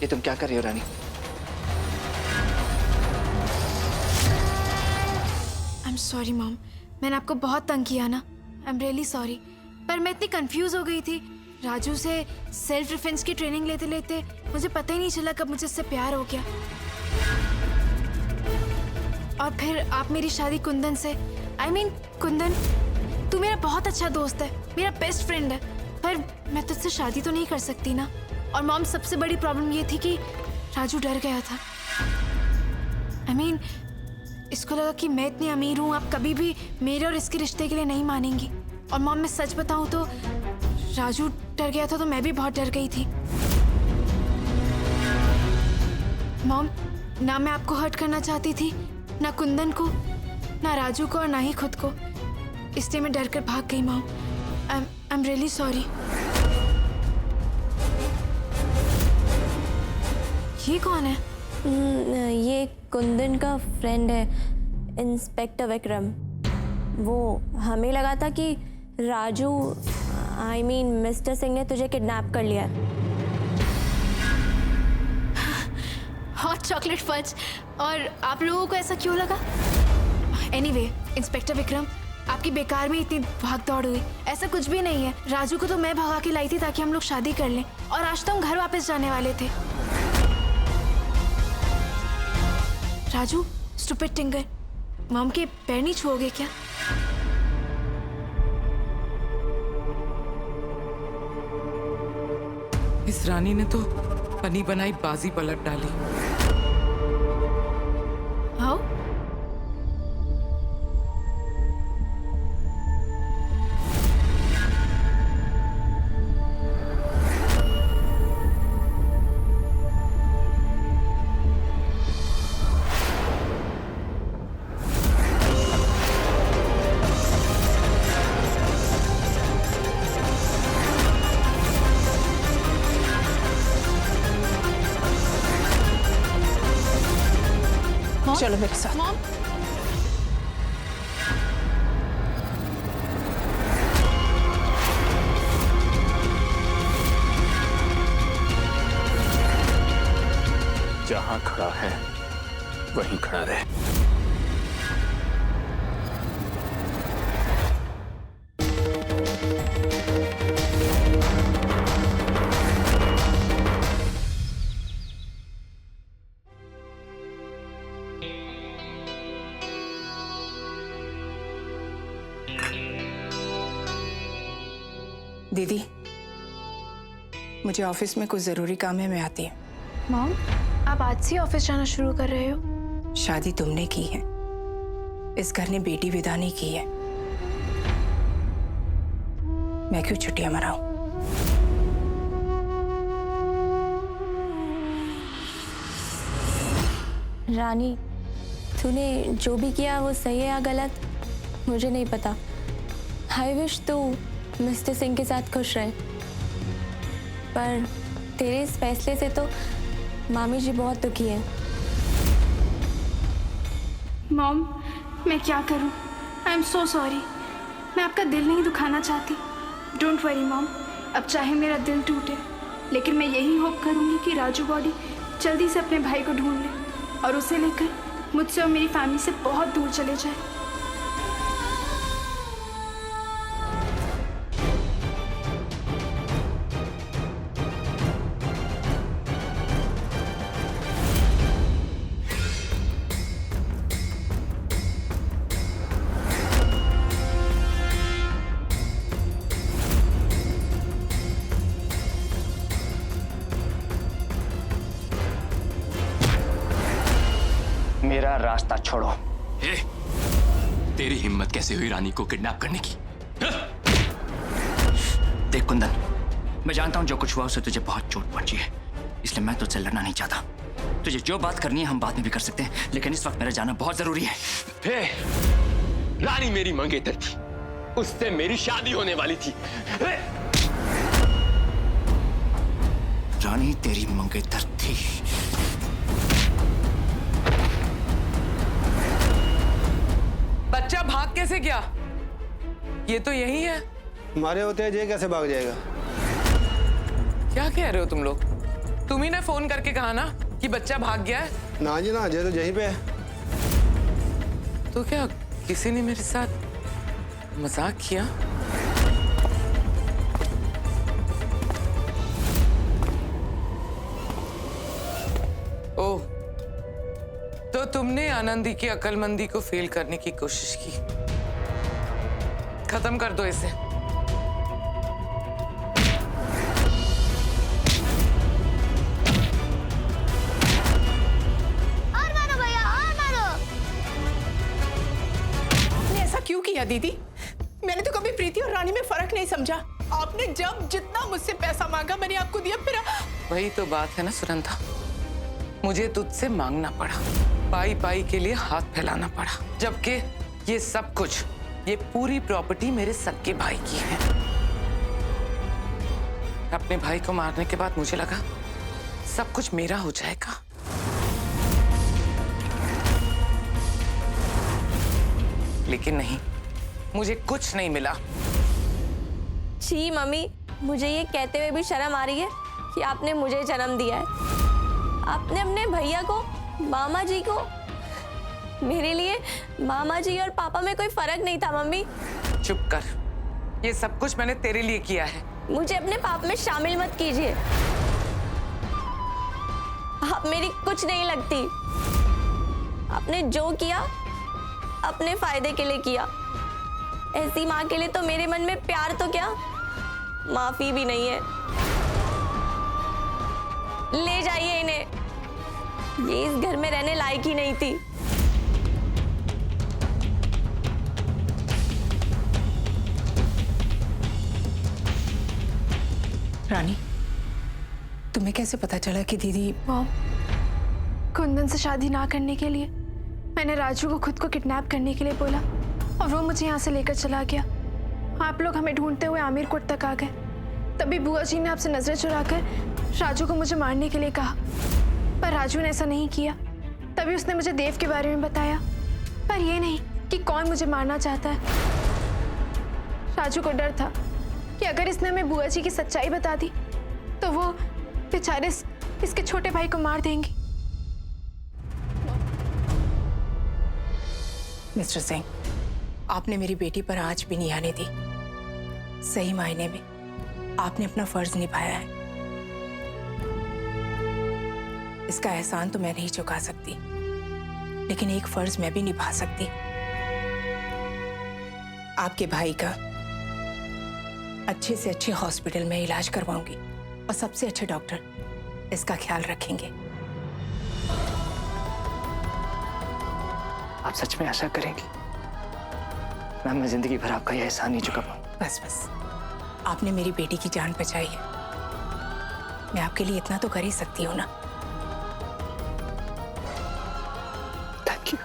ये तुम क्या कर रही हो रानी? आई एम सॉरी मॉम, मैंने आपको बहुत तंग किया ना। I am really sorry. पर मैं इतनी कंफ्यूज हो गई थी। राजू से सेल्फ डिफेंस की ट्रेनिंग लेते लेते मुझे पता ही नहीं चला कब मुझे इससे प्यार हो गया। और फिर आप मेरी शादी कुंदन से, आई मीन कुंदन, तू मेरा बहुत अच्छा दोस्त है, मेरा बेस्ट फ्रेंड है, पर मैं तुझसे शादी तो नहीं कर सकती ना। और मॉम, सबसे बड़ी प्रॉब्लम ये थी कि राजू डर गया था। आई मीन, इसको लगा कि मैं इतनी अमीर हूँ, आप कभी भी मेरे और इसके रिश्ते के लिए नहीं मानेंगी। और मॉम, मैं सच बताऊँ तो राजू डर गया था तो मैं भी बहुत डर गई थी। मॉम, ना मैं आपको हर्ट करना चाहती थी, ना कुंदन को, ना राजू को, और ना ही खुद को। इसलिए मैं डर कर भाग गई mom. I am really sorry. ये कौन है? ये कुंदन का फ्रेंड है, इंस्पेक्टर विक्रम। वो हमें लगा था कि Raju, I mean mister Singh ने तुझे किडनैप कर लिया है। Hot chocolate fudge. और आप लोगों को ऐसा क्यों लगा? एनीवे, इंस्पेक्टर विक्रम, आपकी बेकार में इतनी भाग दौड़ हुई। ऐसा कुछ भी नहीं है। राजू को तो मैं भगा के लाई थी ताकि हम लोग शादी कर लें, और आज तो हम घर वापस जाने वाले थे। राजू, स्टूपिड टिंगर, मॉम के पैर नहीं छुओगे क्या? इस रानी ने तो बनी बनाई बाजी पलट डाली। हाउ? चलो मेरे साथ। मॉम, जहां खड़ा है वहीं खड़ा रहे। दीदी, मुझे ऑफिस में कुछ जरूरी काम है, मैं आती हूँ। मॉम, आप आज से ऑफिस जाना शुरू कर रहे हो? शादी तुमने की है, इस घर ने बेटी विदा नहीं की है। मैं क्यों छुट्टियां मनाऊं? रानी, तूने जो भी किया वो सही है या गलत मुझे नहीं पता। आई विश तू मिस्टर सिंह के साथ खुश रहे, पर तेरे इस फैसले से तो मामी जी बहुत दुखी है। मॉम, मैं क्या करूं? I am so sorry. मैं आपका दिल नहीं दुखाना चाहती। डोंट वरी मॉम, अब चाहे मेरा दिल टूटे, लेकिन मैं यही होप करूंगी कि राजू बॉडी जल्दी से अपने भाई को ढूंढ ले और उसे लेकर मुझसे और मेरी फैमिली से बहुत दूर चले जाए। मेरा रास्ता छोड़ो। ए, तेरी हिम्मत कैसे हुई रानी को किडनैप करने की? देख कुंदन, मैं जानता हूं जो कुछ हुआ उससे तुझे बहुत चोट पहुंची है, इसलिए मैं तुझसे लड़ना नहीं चाहता। तुझे जो बात करनी है हम बाद में भी कर सकते हैं, लेकिन इस वक्त मेरा जाना बहुत जरूरी है। ए, रानी मेरी मंगेतर थी, उससे मेरी शादी होने वाली थी। ए, रानी तेरी मंगेतर थी। बच्चा भाग कैसे गया? ये तो यही है। हमारे होते हैं ये कैसे भाग जाएगा? क्या कह रहे हो तुम लोग? तुम्ही ने फोन करके कहा ना कि बच्चा भाग गया है। ना जी ना, अजय तो यहीं पे है। तो क्या किसी ने मेरे साथ मजाक किया? ओह, तो तुमने आनंदी की अक्लमंदी को फेल करने की कोशिश की। खत्म कर दो इसे। क्यों किया दीदी? मैंने तो कभी प्रीति और रानी में फर्क नहीं समझा। आपने जब जितना मुझसे पैसा मांगा मैंने आपको दिया, फिर वही तो बात है ना सुनंदा, मुझे तुझसे मांगना पड़ा, पाई पाई के लिए हाथ फैलाना पड़ा, जबकि ये सब कुछ, ये पूरी प्रॉपर्टी मेरे सक्के भाई की है। अपने भाई को मारने के बाद मुझे लगा सब कुछ मेरा हो जाएगा, लेकिन नहीं, मुझे कुछ नहीं मिला। छी मम्मी, मुझे ये कहते हुए भी शर्म आ रही है कि आपने मुझे जन्म दिया है। आपने अपने भैया को, मामा जी को, मेरे लिए मामा जी और पापा में कोई फर्क नहीं था मम्मी। चुप कर, ये सब कुछ मैंने तेरे लिए किया है। मुझे अपने पाप में शामिल मत कीजिए, आप मेरी कुछ नहीं लगती। आपने जो किया अपने फायदे के लिए किया। ऐसी माँ के लिए तो मेरे मन में प्यार तो क्या, माफी भी नहीं है। ले जाइए इन्हें, ये इस घर में रहने लायक ही नहीं थी। रानी, तुम्हें कैसे पता चला कि दीदी? मॉम, कुंदन से शादी ना करने के लिए मैंने राजू को खुद को किडनैप करने के लिए बोला और वो मुझे यहाँ से लेकर चला गया। आप लोग हमें ढूंढते हुए आमिर कोट तक आ गए। तभी बुआ जी ने आपसे नजरें चुराकर राजू को मुझे मारने के लिए कहा, पर राजू ने ऐसा नहीं किया। तभी उसने मुझे देव के बारे में बताया, पर ये नहीं कि कौन मुझे मारना चाहता है। राजू को डर था कि अगर इसने हमें बुआ जी की सच्चाई बता दी तो वो बेचारे इसके छोटे भाई को मार देंगी। मिस्टर सिंह, आपने मेरी बेटी पर आंच भी नहीं आने दी। सही मायने में आपने अपना फर्ज निभाया है। इसका एहसान तो मैं नहीं चुका सकती, लेकिन एक फर्ज मैं भी निभा सकती। आपके भाई का अच्छे से अच्छे हॉस्पिटल में इलाज करवाऊंगी और सबसे अच्छे डॉक्टर इसका ख्याल रखेंगे। आप सच में ऐसा करेंगी? मैम, मैं जिंदगी भर आपका यह एहसान नहीं चुका पाऊँ। बस बस, आपने मेरी बेटी की जान बचाई है, मैं आपके लिए इतना तो कर ही सकती हूँ ना। Thank you.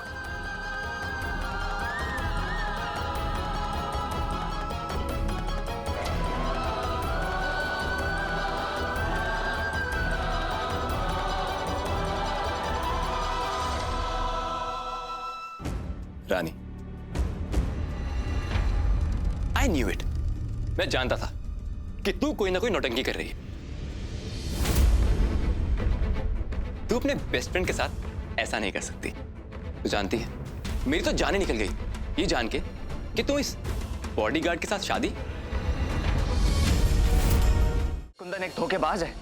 Rani, I knew it. मैं जानता था कि तू कोई ना कोई नौटंकी कर रही है। तू अपने बेस्ट फ्रेंड के साथ ऐसा नहीं कर सकती। तू जानती है, मेरी तो जान ही निकल गई ये जान के कि तू इस बॉडीगार्ड के साथ शादी। कुंदन एक धोखेबाज है,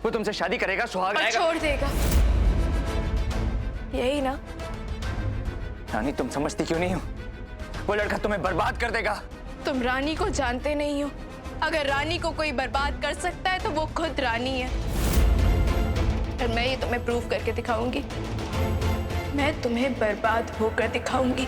वो तुमसे शादी करेगा, सुहाग और रहेगा। छोड़ देगा, यही ना? रानी, तुम समझती क्यों नहीं हो? वो लड़का तुम्हें बर्बाद कर देगा। तुम रानी को जानते नहीं हो। अगर रानी को कोई बर्बाद कर सकता है तो वो खुद रानी है। और मैं ये तुम्हें प्रूव करके दिखाऊंगी। मैं तुम्हें बर्बाद होकर दिखाऊंगी।